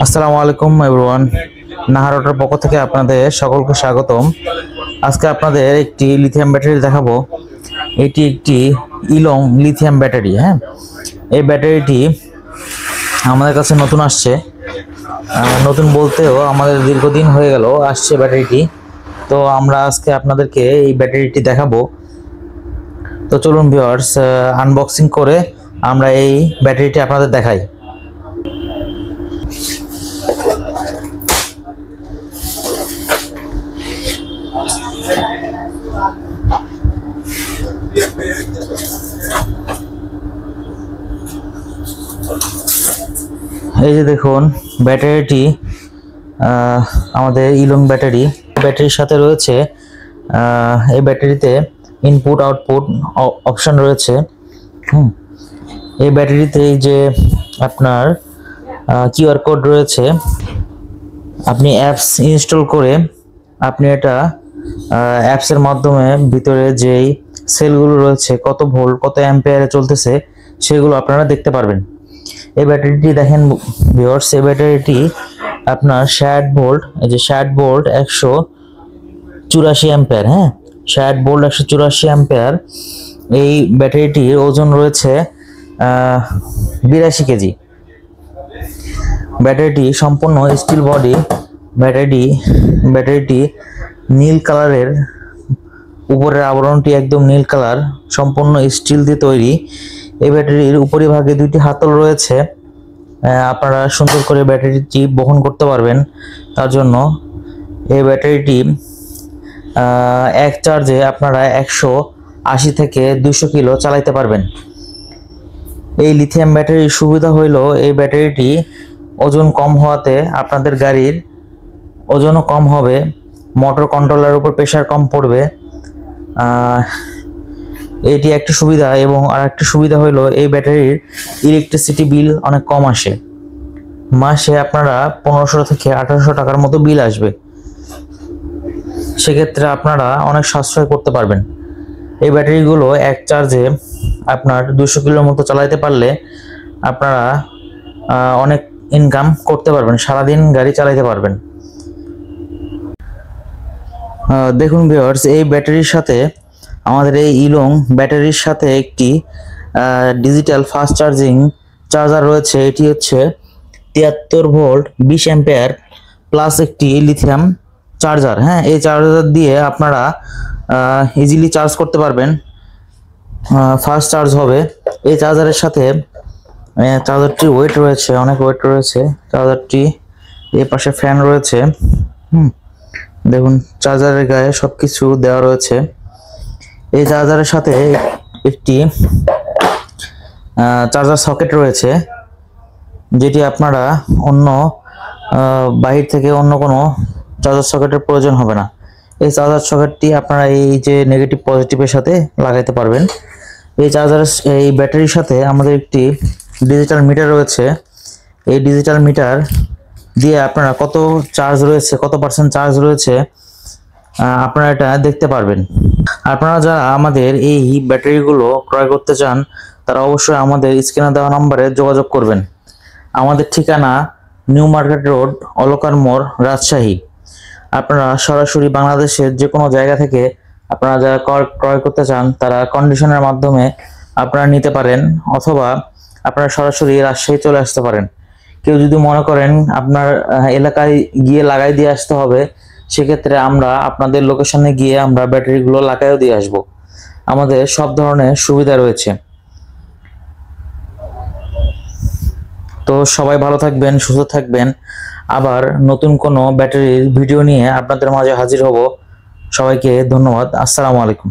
আসসালামু আলাইকুম এভরিওয়ান। নাহারটার পক্ষ থেকে আপনাদের সকলকে স্বাগতম। আজকে আপনাদের একটি লিথিয়াম ব্যাটারি দেখাবো। এটি একটি ইলং লিথিয়াম ব্যাটারি। এই ব্যাটারিটি আমাদের কাছে নতুন আসছে। নতুন বলতেও আমাদের দীর্ঘদিন হয়ে গেল আসছে ব্যাটারিটি। তো আমরা আজকে আপনাদেরকে এই ব্যাটারিটি দেখাবো। তো চলুন ভিউয়ার্স, আনবক্সিং করে আমরা এই ব্যাটারিটি আপনাদের দেখাই। এই যে দেখুন ব্যাটারিটি, আমাদের ইলং ব্যাটারির সাথে রয়েছে। এই ব্যাটারিতে ইনপুট আউটপুট অপশন রয়েছে। এই ব্যাটারিতে এই যে আপনার কিউআর কোড রয়েছে। আপনি অ্যাপস ইনস্টল করে আপনি এটা অ্যাপসের মাধ্যমে ভিতরে যেই সেলগুলো রয়েছে, কত ভোল্ট কত অ্যাম্পিয়ারে চলতেছে সেগুলো আপনারা দেখতে পারবেন। এই ব্যাটারিটি দেখেন ভিউয়ার্স, এই ব্যাটারিটি আপনার 60 ভোল্ট, এই যে 60 ভোল্ট 184 অ্যাম্পিয়ার। 60 volt 184 ampere. এই ব্যাটারিটির ওজন রয়েছে 82 কেজি। ব্যাটারিটি সম্পূর্ণ স্টিল বডি। ব্যাটারিটি নীল কালারের, উপরের আবরণটি একদম নীল কালার, সম্পূর্ণ স্টিল দিয়ে তৈরি। এই ব্যাটারির উপরিভাগে দুইটি হাতল রয়েছে। আপনারা সুন্দর করে ব্যাটারিটি বহন করতে পারবেন। তার জন্য এই ব্যাটারিটি এক চার্জে আপনারা 180 থেকে 200 কিলো চালাইতে পারবেন। এই লিথিয়াম ব্যাটারির সুবিধা হইল এই ব্যাটারিটি ওজন কম হওয়াতে আপনাদের গাড়ির ওজনও কম হবে, মোটর কন্ট্রোলারের উপর প্রেসার কম পড়বে। এটি একটা সুবিধা। এবং আর একটা সুবিধা হলো এই ব্যাটারির ইলেকট্রিসিটি বিল অনেক কম আসে। মাসে আপনারা 1500 থেকে 1800 টাকার মতো বিল আসবে। সেক্ষেত্রে আপনারা অনেক সাশ্রয় করতে পারবেন। এই ব্যাটারিগুলো এক চার্জে আপনার 200 কিলোর মতো চালাইতে পারলে আপনারা অনেক ইনকাম করতে পারবেন, সারাদিন গাড়ি চালাইতে পারবেন। দেখুন ভিউয়ার্স, এই ব্যাটারির সাথে, আমাদের এই ইলং ব্যাটারির সাথে একটি ডিজিটাল ফাস্ট চার্জিং চার্জার রয়েছে। এটি হচ্ছে 73 ভোল্ট 20 অ্যাম্পিয়ার প্লাস একটি লিথিয়াম চার্জার। এই চার্জার দিয়ে আপনারা ইজিলি চার্জ করতে পারবেন, ফাস্ট চার্জ হবে। এই চার্জারের সাথে চার্জারটি ওয়েট রয়েছে, অনেক ওয়েট রয়েছে চার্জারটি। এই পাশে ফ্যান রয়েছে। দেখুন চার্জারের গায়ে সবকিছু দেওয়া রয়েছে। এই চার্জারের সাথে একটি চার্জার সকেট রয়েছে, যেটি আপনারা অন্য বাহির থেকে অন্য কোনো চার্জার সকেটের প্রয়োজন হবে না। এই চার্জার সকেটটি আপনারা এই যে নেগেটিভ পজিটিভের সাথে লাগাইতে পারবেন। এই ব্যাটারির সাথে আমাদের একটি ডিজিটাল মিটার রয়েছে। এই ডিজিটাল মিটার দিয়ে আপনারা কত চার্জ রয়েছে, কত পার্সেন্ট চার্জ রয়েছে আপনারা এটা দেখতে পারবেন। আপনারা যারা আমাদের এই ব্যাটারিগুলো ক্রয় করতে চান তারা অবশ্যই আমাদের স্ক্রিনে দেওয়া নম্বরে যোগাযোগ করবেন। আমাদের ঠিকানা নিউ মার্কেট রোড, অলকার মোড়, রাজশাহী। আপনারা সরাসরি বাংলাদেশের যে কোনো জায়গা থেকে আপনারা যারা ক্রয় করতে চান তারা কন্ডিশনের মাধ্যমে আপনারা নিতে পারেন, অথবা আপনারা সরাসরি রাজশাহী চলে আসতে পারেন। কেউ যদি মনে করেন আপনার এলাকায় গিয়ে লাগাই দিয়ে আসতে হবে, সেক্ষেত্রে আমরা আপনাদের লোকেশনে গিয়ে আমরা ব্যাটারিগুলো লাগাইও দিয়ে আসব। আমাদের সব ধরনের সুবিধা রয়েছে। তো সবাই ভালো থাকবেন, সুস্থ থাকবেন। আবার নতুন কোনো ব্যাটারির ভিডিও নিয়ে আপনাদের মাঝে হাজির হব। সবাইকে ধন্যবাদ। আসসালামু আলাইকুম।